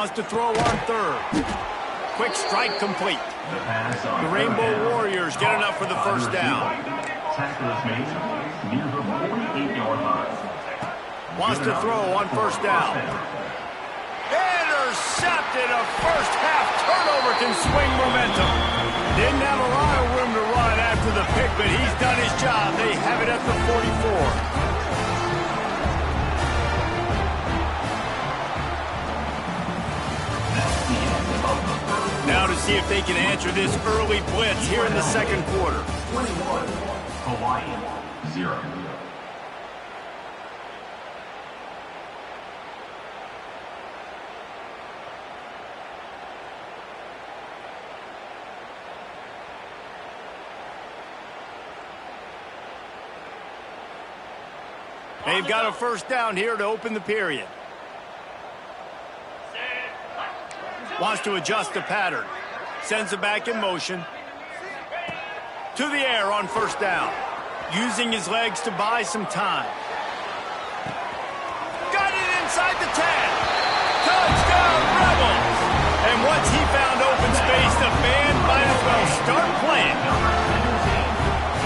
Wants to throw on third. Quick strike complete. The Rainbow Warriors get enough for the first down. Wants to throw on first down. Intercepted. A first half turnover can swing momentum. Didn't have a lot of room to run after the pick, but he's done his job. They have it at the 44. Now to see if they can answer this early blitz here in the second quarter. 21, Hawaii, 0. They've got a first down here to open the period. Wants to adjust the pattern. Sends it back in motion. To the air on first down. Using his legs to buy some time. Got it inside the 10. Touchdown, Rebels! And once he found open space, the band might as well start playing.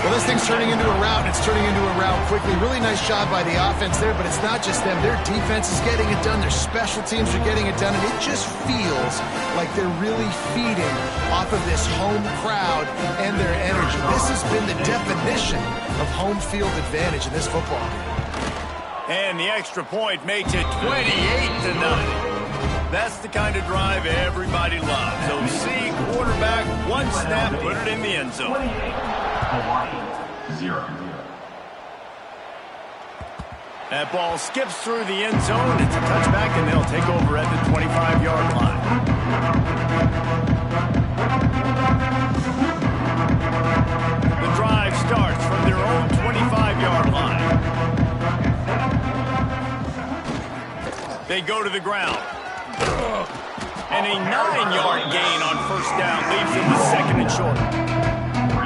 Well, this thing's turning into a rout, and it's turning into a rout quickly. Really nice job by the offense there, but it's not just them. Their defense is getting it done. Their special teams are getting it done, and it just feels like they're really feeding off of this home crowd and their energy. This has been the definition of home field advantage in this football game. And the extra point makes it 28-0. That's the kind of drive everybody loves. So see quarterback, one snap, put it in the end zone. Hawaii, 0. That ball skips through the end zone. It's a touchback, and they'll take over at the 25-yard line. The drive starts from their own 25-yard line. They go to the ground. And a 9-yard gain on first down leaves them with second and short.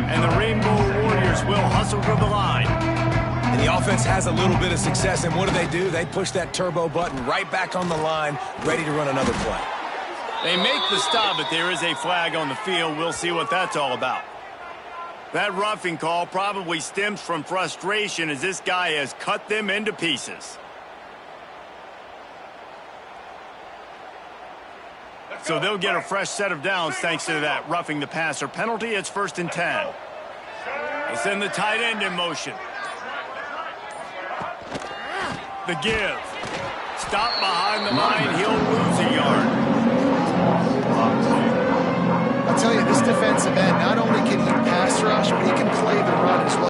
And the Rainbow Warriors will hustle to the line. And the offense has a little bit of success, and what do? They push that turbo button right back on the line, ready to run another play. They make the stop, but there is a flag on the field. We'll see what that's all about. That roughing call probably stems from frustration as this guy has cut them into pieces. So they'll get a fresh set of downs thanks to that roughing the passer penalty. It's 1st and 10. They send the tight end in motion. The give. Stop behind the line. He'll lose a yard. I'll tell you, this defensive end, not only can he pass rush, but he can play the run as well.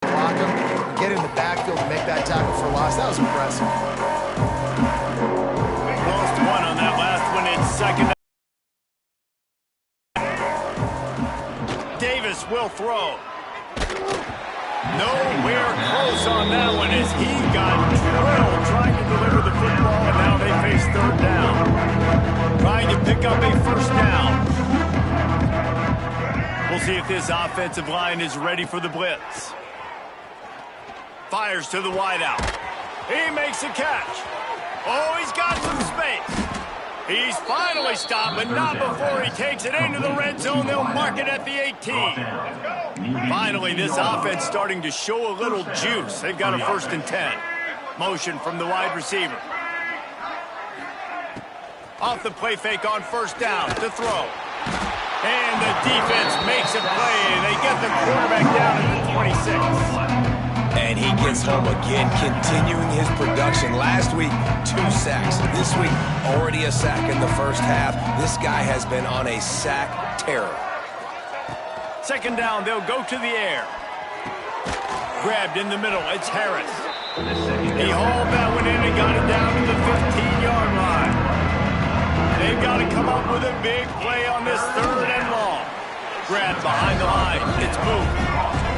Block him and get in the backfield and make that tackle for loss. That was impressive. Second. Davis will throw. Nowhere close on that one as he got drilled trying to deliver the football, and now they face third down. Trying to pick up a first down. We'll see if this offensive line is ready for the blitz. Fires to the wideout. He makes a catch. Oh, he's got some space. He's finally stopped, but not before he takes it into the red zone. They'll mark it at the 18. Finally, this offense starting to show a little juice. They've got a 1st and 10. Motion from the wide receiver. Off the play fake on first down to throw. And the defense makes a play. They get the quarterback down at the 26. And he gets home again, continuing his production. Last week, 2 sacks. This week, already a sack in the first half. This guy has been on a sack terror. Second down, they'll go to the air. Grabbed in the middle, it's Harris. He hauled that one in and got it down to the 15-yard line. They've got to come up with a big play on this 3rd and long. Grabbed behind the line, it's moved.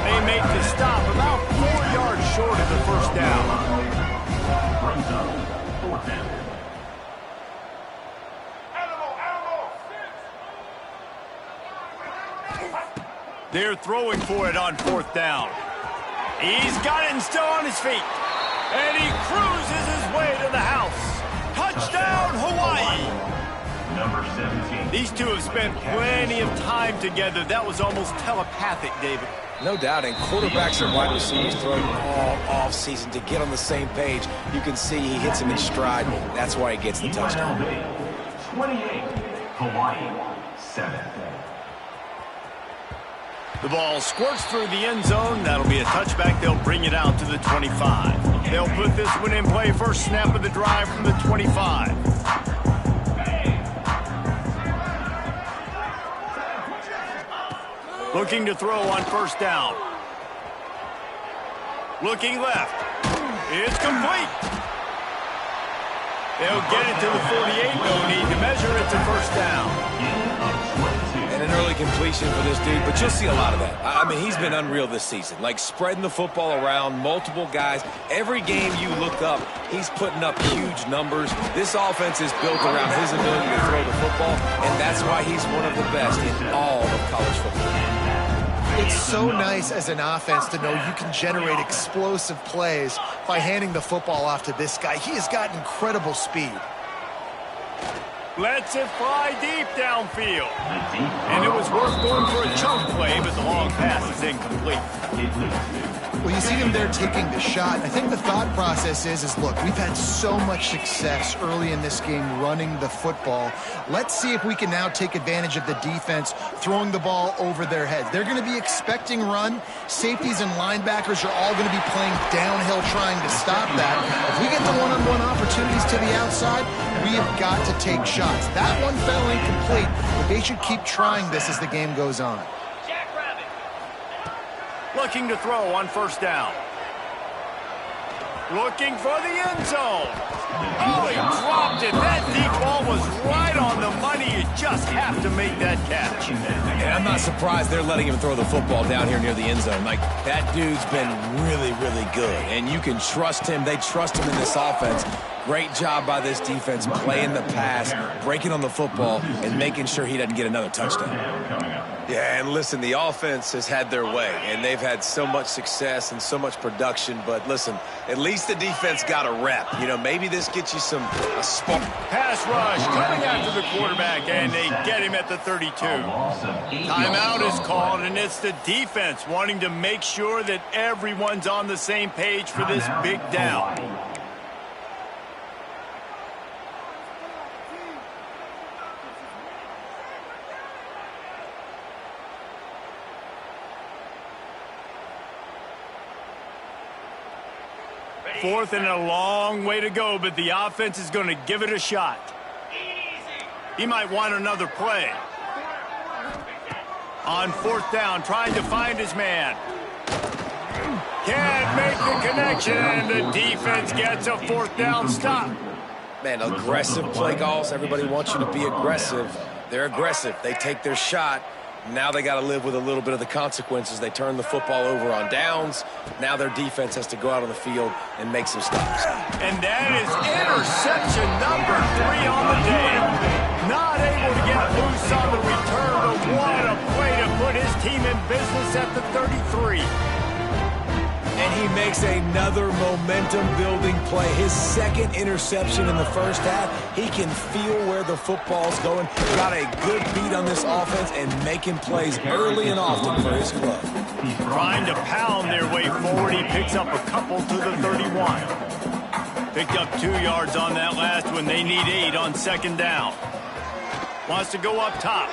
They make the stop about 4 yards short of the first down. They're throwing for it on 4th down. He's got it and still on his feet. And he cruises his way to the house. Touchdown, Hawaii! Number 17. These two have spent plenty of time together. That was almost telepathic, David. No doubt, and quarterbacks and wide receivers thrown all off-season to get on the same page. You can see he hits him in stride. That's why he gets the touchdown. 28. Hawaii 7. The ball squirts through the end zone. That'll be a touchback. They'll bring it out to the 25. They'll put this one in play. First snap of the drive from the 25. Looking to throw on first down. Looking left. It's complete. They'll get it to the 48. No need to measure it to first down. And an early completion for this dude, but you'll see a lot of that. I mean, he's been unreal this season, like spreading the football around, multiple guys. Every game you look up, he's putting up huge numbers. This offense is built around his ability to throw the football, and that's why he's one of the best in all of college football. It's so nice as an offense to know you can generate explosive plays by handing the football off to this guy. He has got incredible speed. Lets it fly deep downfield. And it was worth going for a chunk play, but the long pass is incomplete. Well, you see him there taking the shot. I think the thought process is look, we've had so much success early in this game running the football. Let's see if we can now take advantage of the defense throwing the ball over their heads. They're going to be expecting run. Safeties and linebackers are all going to be playing downhill trying to stop that. If we get the one-on-one opportunities to the outside, we have got to take shots. That one fell incomplete, but they should keep trying this as the game goes on. Looking to throw on first down. Looking for the end zone. Oh, he dropped it. That deep ball was right on the money. You just have to make that catch. And I'm not surprised they're letting him throw the football down here near the end zone. Like, that dude's been really, really good. And you can trust him. They trust him in this offense. Great job by this defense playing the pass, breaking on the football, and making sure he doesn't get another touchdown. Yeah, and listen, the offense has had their way, and they've had so much success and so much production. But listen, at least the defense got a rep. You know, maybe this gets you a spark. Pass rush coming after the quarterback, and they get him at the 32. Timeout is called, and it's the defense wanting to make sure that everyone's on the same page for this big down. Fourth and a long way to go, but the offense is going to give it a shot. He might want another play. On fourth down, trying to find his man. Can't make the connection, and the defense gets a fourth down stop. Man, aggressive play calls. Everybody wants you to be aggressive. They're aggressive. They take their shot. Now they got to live with a little bit of the consequences. They turn the football over on downs. Now their defense has to go out on the field and make some stops. And that is interception number 3 on the day. Not able to get loose on the return, but what a play to put his team in business at the 33. And he makes another momentum-building play. His second interception in the first half. He can feel where the football's going. Got a good beat on this offense and making plays early and often for his club. Trying to pound their way forward. He picks up a couple to the 31. Picked up 2 yards on that last one. They need 8 on second down. Wants to go up top.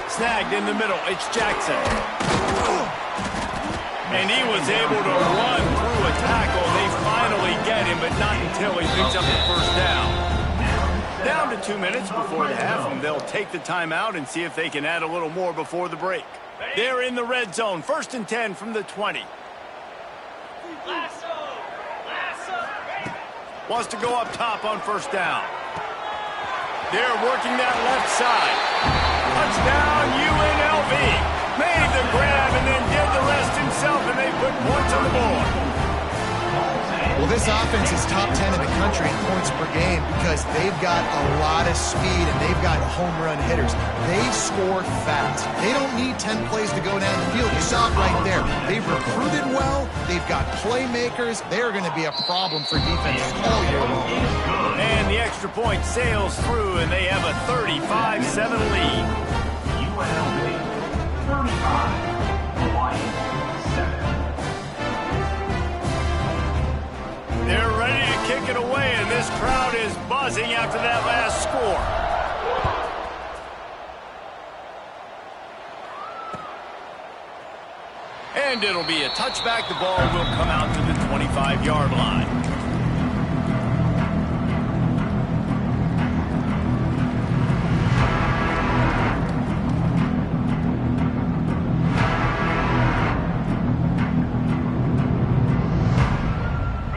Snagged in the middle. It's Jackson. And he was able to run through a tackle. They finally get him, but not until he picks up the first down. Down to 2 minutes before the half, and they'll take the timeout and see if they can add a little more before the break. They're in the red zone. 1st and 10 from the 20. Wants to go up top on first down. They're working that left side. Touchdown, UNLV. Made the grab and then did the rest himself, and they put points on the board. Well, this offense is top 10 in the country in points per game because they've got a lot of speed and they've got home run hitters. They score fast. They don't need 10 plays to go down the field. You saw it right there. They've recruited well. They've got playmakers. They're going to be a problem for defenses all year long. And the extra point sails through, and they have a 35-7 lead. UNLV 35, Hawaii 7. They're ready to kick it away, and this crowd is buzzing after that last score. And it'll be a touchback. The ball will come out to the 25-yard line.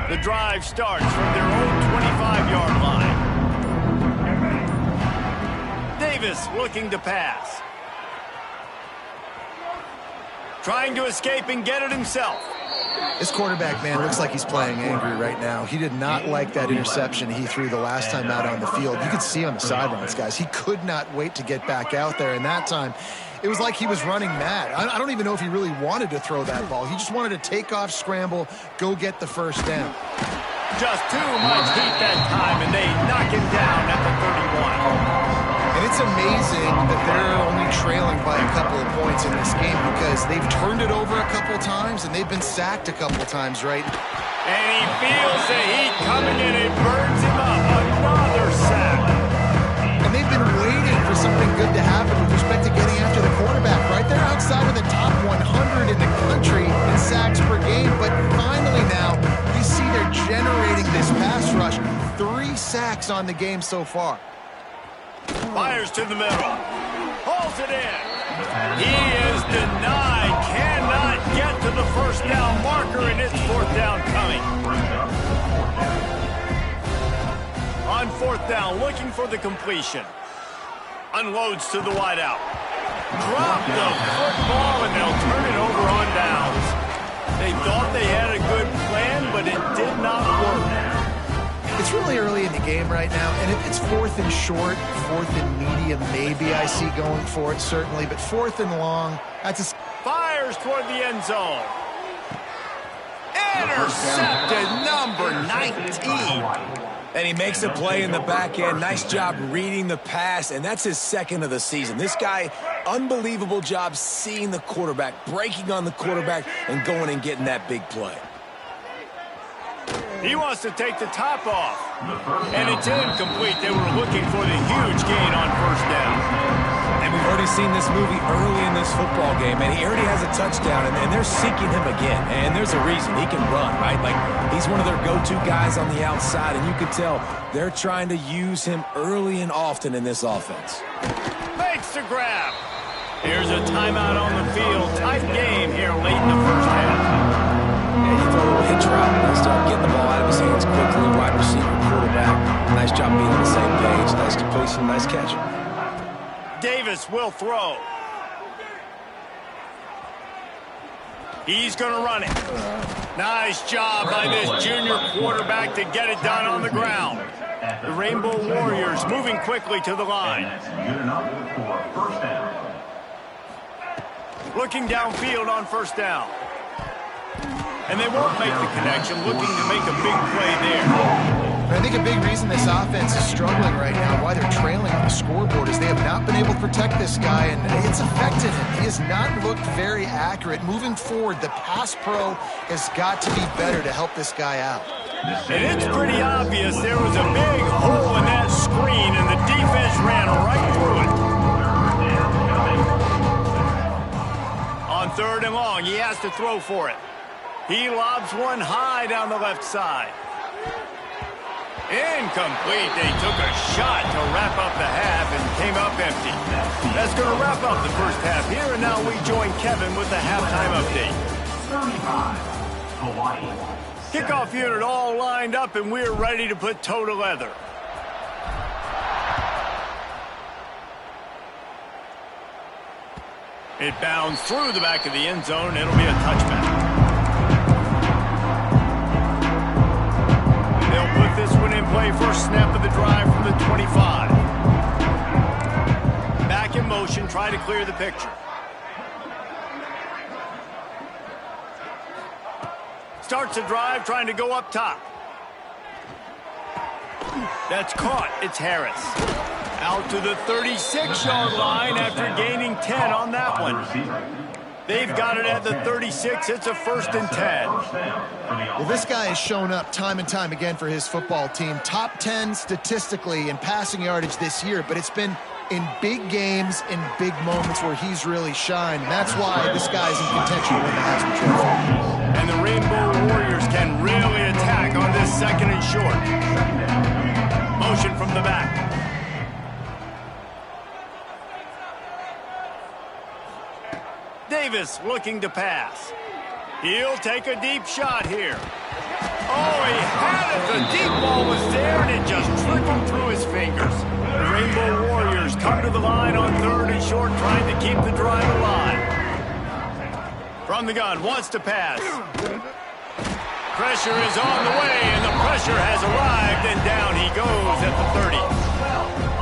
The drive starts from their own 25-yard line. Davis looking to pass. Trying to escape and get it himself. This quarterback, man, looks like he's playing angry right now. He did not like that interception he threw the last time out on the field. You could see on the sidelines, guys. He could not wait to get back out there, and that time it was like he was running mad. I don't even know if he really wanted to throw that ball. He just wanted to take off, scramble, go get the first down. Just too much heat that time, and they knock him down at the 31. And it's amazing that they're only trailing by a couple of points in this game because they've turned it over a couple times and they've been sacked a couple times, right? And he feels the heat coming in. It burns him up. Another sack. And they've been waiting for something good to happen with respect to getting after the quarterback, right? They're outside of the top 100 in the country in sacks per game, but finally now you see they're generating this pass rush. 3 sacks on the game so far. Fires to the middle. Pulls it in. He is denied. Cannot get to the first down marker, and it's fourth down coming. On fourth down, looking for the completion. Unloads to the wideout. Drop the football, and they'll turn it over on downs. They thought they had a good plan, but it did not work. It's really early in the game right now, and if it's fourth and short, fourth and medium, maybe I see going for it, certainly, but fourth and long, that's a... Fires toward the end zone. Intercepted, number 19. And he makes a play in the back end. Nice job reading the pass, and that's his second of the season. This guy, unbelievable job seeing the quarterback, breaking on the quarterback, and going and getting that big play. He wants to take the top off. And it's incomplete. They were looking for the huge gain on first down. And we've already seen this movie early in this football game, and he already has a touchdown, and they're seeking him again. And there's a reason. He can run, right? Like, he's one of their go-to guys on the outside, and you can tell they're trying to use him early and often in this offense. Makes the grab. Here's a timeout on the field. Tight game here late in the first half. Yeah, you throw a little hitch route. Nice job getting the ball out of his hands quickly. Wide receiver, quarterback. Nice job being on the same page. Nice completion, nice catch. Davis will throw. He's going to run it. Nice job by this junior quarterback to get it done on the ground. The Rainbow Warriors moving quickly to the line. Good enough for first down. Looking downfield on first down. And they won't make the connection, looking to make a big play there. I think a big reason this offense is struggling right now, why they're trailing on the scoreboard, is they have not been able to protect this guy, and it's affected him. He has not looked very accurate. Moving forward, the pass pro has got to be better to help this guy out. And it's pretty obvious there was a big hole in that screen, and the defense ran right through it. On third and long, he has to throw for it. He lobs one high down the left side. Incomplete. They took a shot to wrap up the half and came up empty. That's going to wrap up the first half here, and now we join Kevin with the halftime update. 35, Hawaii. Kickoff unit all lined up, and we're ready to put toe to leather. It bounds through the back of the end zone. It'll be a touchback. They'll put this one in play first snap of the drive from the 25. Back in motion, try to clear the picture. Starts the drive, trying to go up top. That's caught. It's Harris. Out to the 36-yard line after gaining 10 on that one. They've got it at the 36. It's a 1st and 10. Well, this guy has shown up time and time again for his football team. Top 10 statistically in passing yardage this year, but it's been in big games, in big moments where he's really shined. And that's why this guy's in contention to win the Heisman Trophy. And the Rainbow Warriors can really attack on this 2nd and short. Motion from the back. Davis looking to pass. He'll take a deep shot here. Oh, he had it. The deep ball was there, and it just trickled through his fingers. The Rainbow Warriors come to the line on 3rd and short, trying to keep the drive alive. From the gun, wants to pass. Pressure is on the way, and the pressure has arrived, and down he goes at the 30.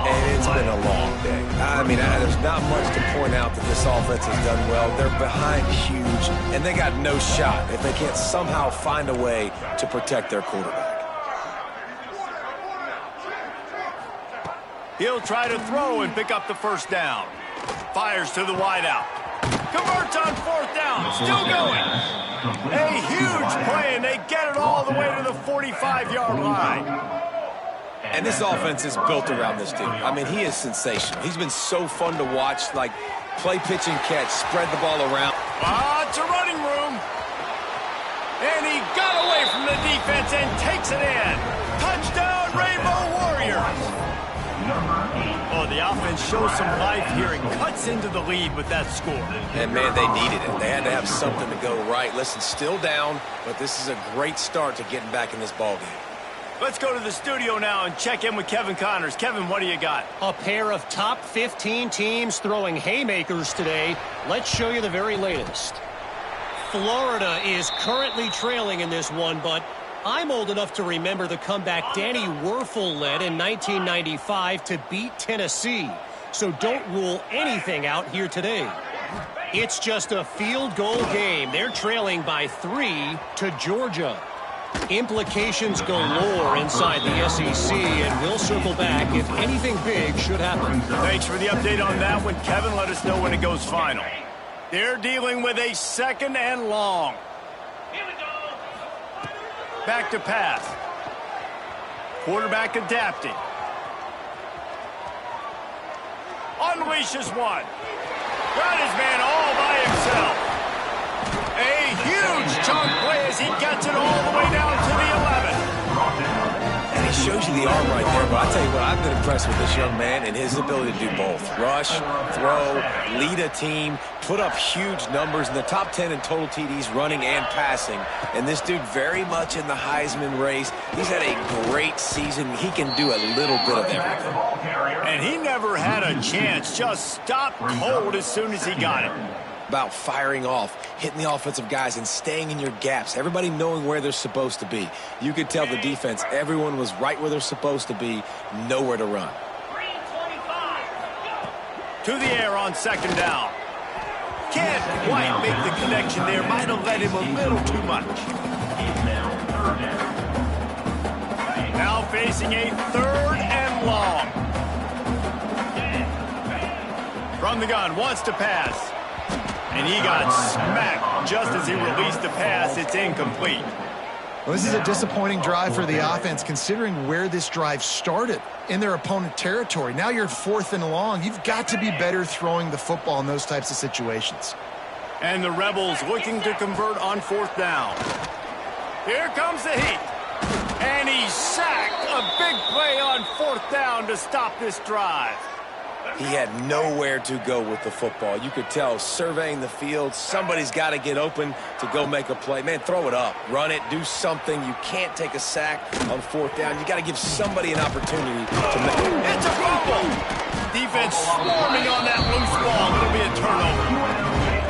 And it's been a long day. I mean, there's not much to point out that this offense has done well. They're behind huge, and they got no shot if they can't somehow find a way to protect their quarterback. He'll try to throw and pick up the 1st down. Fires to the wideout. Converts on 4th down. Still going. A huge play, and they get it all the way to the 45-yard line. And this offense is built around this dude. I mean, he is sensational. He's been so fun to watch, like play, pitch, and catch, spread the ball around. It's a running room. And he got away from the defense and takes it in. Touchdown, Rainbow Warriors. Oh, the offense shows some life here and cuts into the lead with that score. And, man, they needed it. They had to have something to go right. Listen, still down, but this is a great start to getting back in this ballgame. Let's go to the studio now and check in with Kevin Connors. Kevin, what do you got? A pair of top 15 teams throwing haymakers today. Let's show you the very latest. Florida is currently trailing in this one, but I'm old enough to remember the comeback Danny Werfel led in 1995 to beat Tennessee. So don't rule anything out here today. It's just a field goal game. They're trailing by 3 to Georgia. Implications galore inside the SEC, and we'll circle back if anything big should happen. Thanks for the update on that one, Kevin. Let us know when it goes final. They're dealing with a 2nd and long. Back to pass. Quarterback adapting. Unleashes one. Got his man all by himself. A huge chunk play as he gets it all the way down to the 11. And he shows you the arm right there, but I tell you what, I've been impressed with this young man and his ability to do both. Rush, throw, lead a team, put up huge numbers in the top 10 in total TDs running and passing. And this dude very much in the Heisman race. He's had a great season. He can do a little bit of everything. And he never had a chance. Just stopped cold as soon as he got it. About firing off, hitting the offensive guys, and staying in your gaps. Everybody knowing where they're supposed to be. You could tell the defense, everyone was right where they're supposed to be, nowhere to run. To the air on 2nd down. Can't quite make the connection there. Might have led him a little too much. Now facing a 3rd and long. From the gun, wants to pass. And he got smacked just as he released the pass. It's incomplete. Well, this is a disappointing drive for the offense, considering where this drive started in their opponent territory. Now you're 4th and long. You've got to be better throwing the football in those types of situations. And the Rebels looking to convert on 4th down. Here comes the heat. And he sacked. A big play on 4th down to stop this drive. He had nowhere to go with the football. You could tell, surveying the field, somebody's got to get open to go make a play. Man, throw it up, run it, do something. You can't take a sack on 4th down. You got to give somebody an opportunity to make it. It's a fumble. Defense swarming on that loose ball. It'll be a turnover.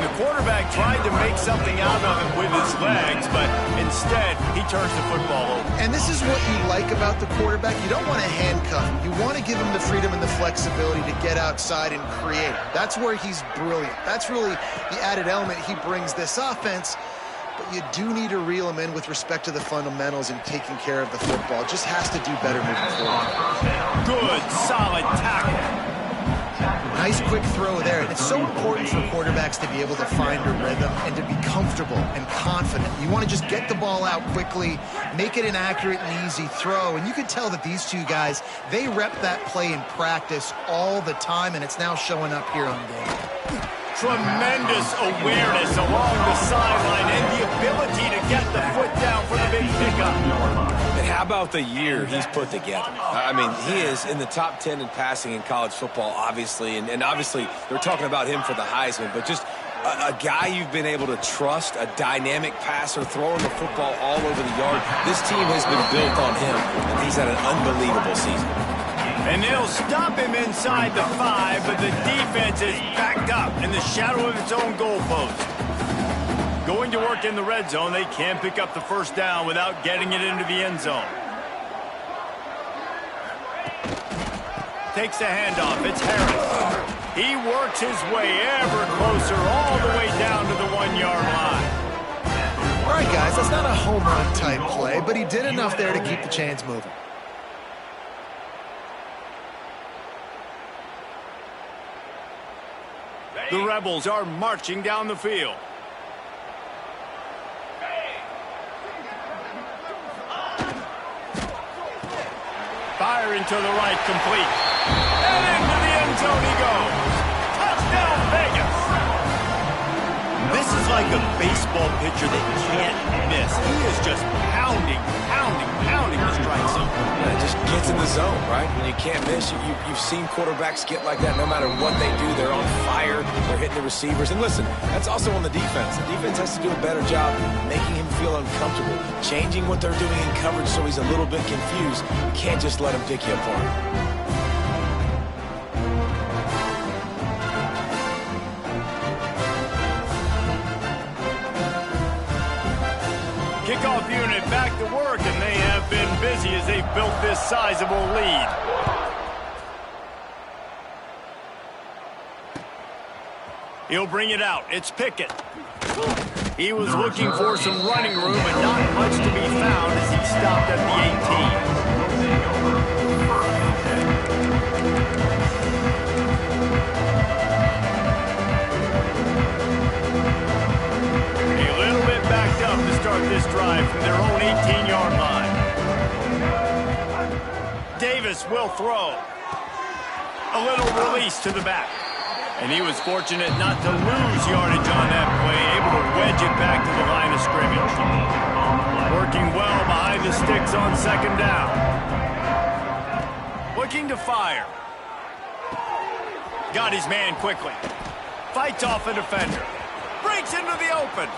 The quarterback tried to make something out of it with his legs, but instead he turns the football over. And this is what you like about the quarterback. You don't want to handcuff him. You want to give him the freedom and the flexibility to get outside and create. That's where he's brilliant. That's really the added element he brings this offense. But you do need to reel him in with respect to the fundamentals and taking care of the football. Just has to do better moving forward. Good, solid tackle. Nice quick throw there. And it's so important for quarterbacks to be able to find a rhythm and to be comfortable and confident. You want to just get the ball out quickly, make it an accurate and easy throw. And you can tell that these two guys, they rep that play in practice all the time, and it's now showing up here on game. Tremendous awareness along the sideline and the ability to get the foot down for the big pickup. And how about the year he's put together? I mean, he is in the top 10 in passing in college football, obviously. And obviously, they're talking about him for the Heisman. But just a guy you've been able to trust, a dynamic passer, throwing the football all over the yard. This team has been built on him, and he's had an unbelievable season. And they'll stop him inside the 5, but the defense is backed up in the shadow of its own goalpost. Going to work in the red zone, they can pick up the first down without getting it into the end zone. Takes the handoff. It's Harris. He works his way ever closer all the way down to the 1-yard line. All right, guys, that's not a home run type play, but he did enough there to keep the chains moving. The Rebels are marching down the field. Firing to the right, complete. And into the end zone he goes. Touchdown, Vegas. This is like a baseball pitcher that can't miss. He is just pounding the strike zone. Yeah, it just gets in the zone, right? When you can't miss, you've seen quarterbacks get like that no matter what they do. They're on fire. They're hitting the receivers. And listen, that's also on the defense. The defense has to do a better job making him feel uncomfortable, changing what they're doing in coverage so he's a little bit confused. You can't just let him pick you apart. Kickoff unit back to work, and they have been busy as they've built this sizable lead. He'll bring it out. It's Pickett. He was looking for some running room, but not much to be found as he stopped at the 18. This drive from their own 18-yard line. Davis will throw. A little release to the back. And he was fortunate not to lose yardage on that play, able to wedge it back to the line of scrimmage. Working well behind the sticks on second down. Looking to fire. Got his man quickly. Fights off a defender. Breaks into the open.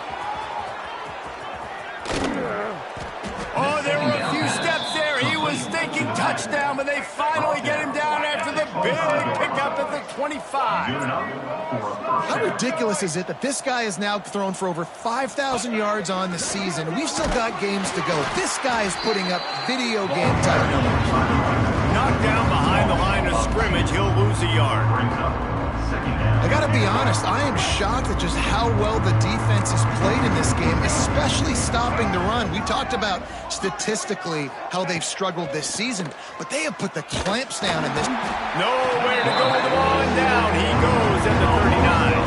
Oh, there were a few steps there. He was thinking touchdown, but they finally get him down after the big pickup at the 25. How ridiculous is it that this guy has now thrown for over 5,000 yards on the season? We've still got games to go. This guy is putting up video game type numbers. Knocked down behind the line of scrimmage, he'll lose a yard. I got to be honest, I am shocked at just how well the defense has played in this game, especially stopping the run. We talked about statistically how they've struggled this season, but they have put the clamps down in this. Nowhere to go with the ball, and down he goes at the 39.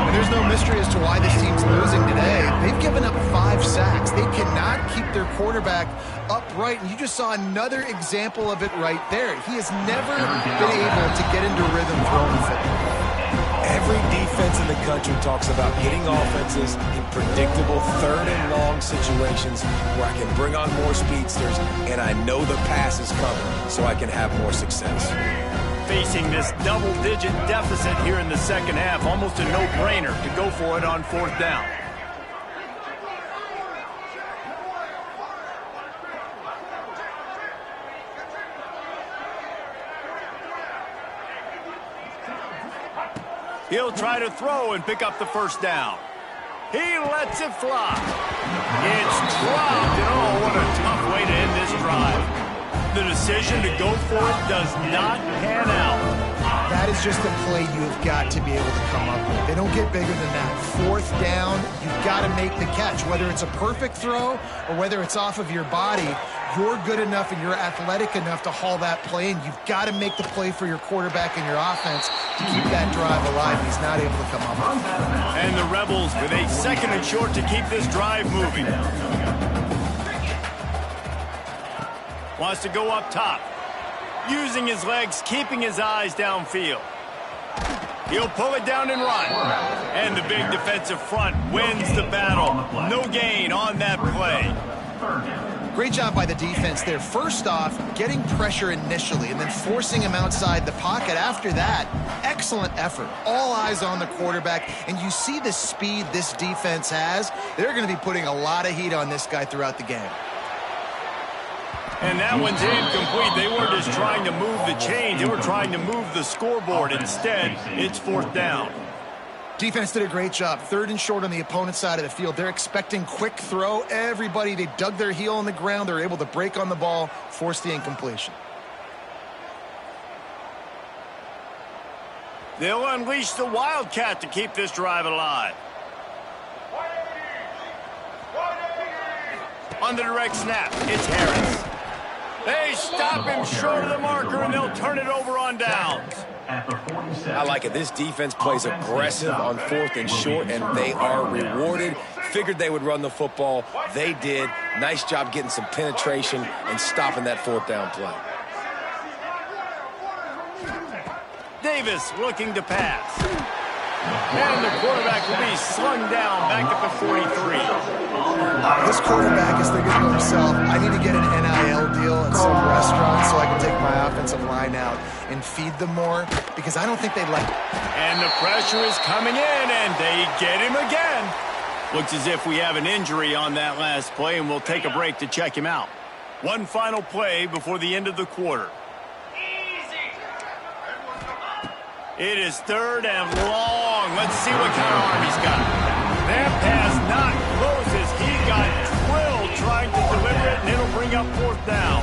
And there's no mystery as to why this team's losing today. They've given up 5 sacks. They cannot keep their quarterback upright, and you just saw another example of it right there. He has never been able to get into rhythm throwing the football. Every defense in the country talks about hitting offenses in predictable third and long situations where I can bring on more speedsters and I know the pass is coming so I can have more success. Facing this double-digit deficit here in the second half, almost a no-brainer to go for it on fourth down. He'll try to throw and pick up the first down. He lets it fly. It's dropped, and oh, what a tough way to end this drive. The decision to go for it does not pan out. That is just a play you've got to be able to come up with. They don't get bigger than that. Fourth down, you've got to make the catch. Whether it's a perfect throw or whether it's off of your body, you're good enough and you're athletic enough to haul that play, and you've got to make the play for your quarterback and your offense to keep that drive alive. He's not able to come up with it. And the Rebels with a 2nd and short to keep this drive moving. Wants to go up top. Using his legs, keeping his eyes downfield. He'll pull it down and run. And the big defensive front wins the battle. No gain on that play. Great job by the defense there. First off, getting pressure initially and then forcing him outside the pocket. After that, excellent effort. All eyes on the quarterback. And you see the speed this defense has. They're going to be putting a lot of heat on this guy throughout the game. And that one's incomplete. They weren't just trying to move the chain. They were trying to move the scoreboard. Instead, it's 4th down. Defense did a great job. 3rd and short on the opponent's side of the field. They're expecting quick throw. Everybody, they dug their heel on the ground. They're able to break on the ball, force the incompletion. They'll unleash the Wildcat to keep this drive alive. On the direct snap, it's Harris. They stop him short of the marker, and they'll turn it over on downs. I like it. This defense plays aggressive on 4th and short, and they are rewarded. Figured they would run the football. They did. Nice job getting some penetration and stopping that 4th down play. Davis looking to pass. And the quarterback will be slung down back at the 43. This quarterback is thinking to himself, I need to get an NIL deal at some restaurant so I can take my offensive line out and feed them more, because I don't think they like it. And the pressure is coming in, and they get him again. Looks as if we have an injury on that last play, and we'll take a break to check him out. One final play before the end of the quarter. It is 3rd and long. Let's see what kind of arm he's got. That pass not close as he got drilled trying to deliver it, and it'll bring up 4th down.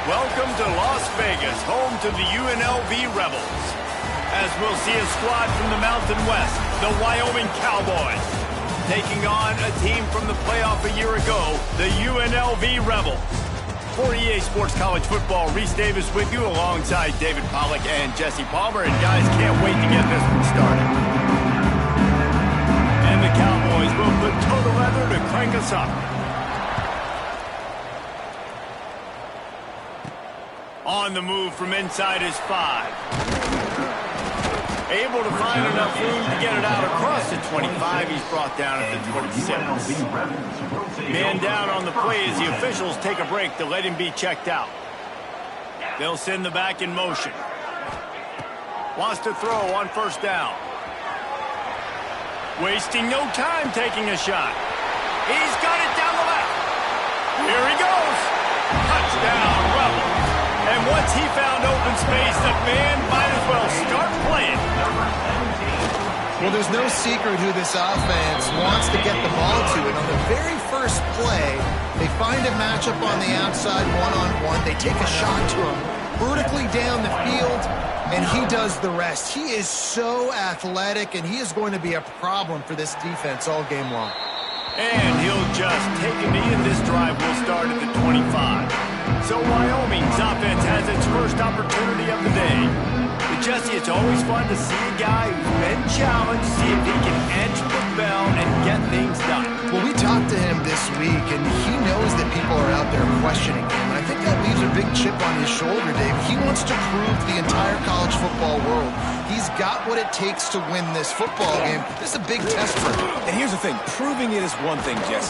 Welcome to Las Vegas, home to the UNLV Rebels. As we'll see a squad from the Mountain West, the Wyoming Cowboys, taking on a team from the playoff a year ago, the UNLV Rebels. For EA Sports College Football, Reese Davis with you alongside David Pollack and Jesse Palmer. And guys, can't wait to get this one started. And the Cowboys will put total leather to crank us up. On the move from inside his 5. Able to find enough room to get it out across the 25. He's brought down at the 26. Man down on the play as the officials take a break to let him be checked out. They'll send the back in motion. Wants to throw on first down. Wasting no time taking a shot. He's got it down the left. Here he goes. Touchdown, Rebels. And once he found open space, the man might as well start playing. Well, there's no secret who this offense wants to get the ball to. And on the very first play, they find a matchup on the outside one-on-one. They take a shot to him vertically down the field, and he does the rest. He is so athletic, and he is going to be a problem for this defense all game long. And he'll just take a knee, and this drive will start at the 25. So Wyoming's offense has its first opportunity of the day. But Jesse, it's always fun to see a guy who's been challenged, see if he can answer the bell and get things done. Well, we talked to him this week, and he knows that people are out there questioning him. And I think that leaves a big chip on his shoulder, Dave. He wants to prove to the entire college football world he's got what it takes to win this football game. This is a big test for him. And here's the thing, proving it is one thing, Jesse.